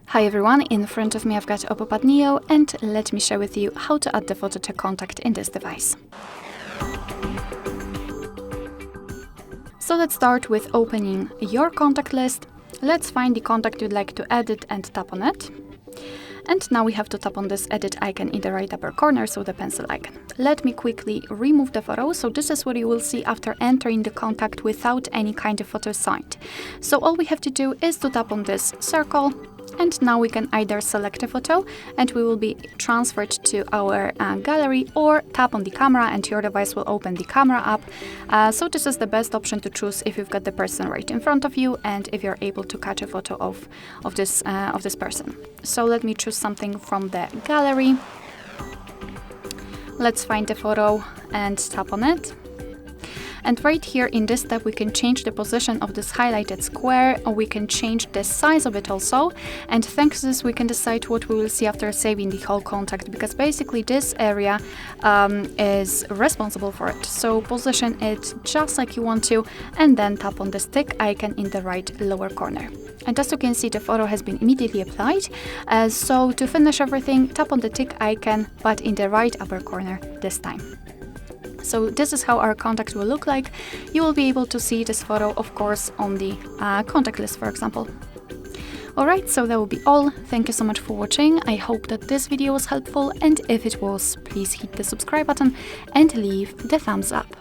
Hi everyone, in front of me I've got OPPO Pad Neo, and let me share with you how to add the photo to contact in this device. So let's start with opening your contact list. Let's find the contact you'd like to edit and tap on it. And now we have to tap on this edit icon in the right upper corner, so the pencil icon. Let me quickly remove the photo. So this is what you will see after entering the contact without any kind of photo assigned. So all we have to do is to tap on this circle, and now we can either select a photo and we will be transferred to our gallery, or tap on the camera and your device will open the camera app. So this is the best option to choose if you've got the person right in front of you and if you're able to catch a photo of this person. So let me choose something from the gallery. Let's find the photo and tap on it. And right here in this tab we can change the position of this highlighted square, or we can change the size of it also. And thanks to this we can decide what we will see after saving the whole contact, because basically this area is responsible for it. So position it just like you want to, and then tap on the tick icon in the right lower corner. And as you can see, the photo has been immediately applied. So to finish everything, tap on the tick icon, but in the right upper corner this time. So this is how our contact will look like. You will be able to see this photo, of course, on the contact list, for example. Alright, so that will be all. Thank you so much for watching. I hope that this video was helpful, and if it was, please hit the subscribe button and leave the thumbs up.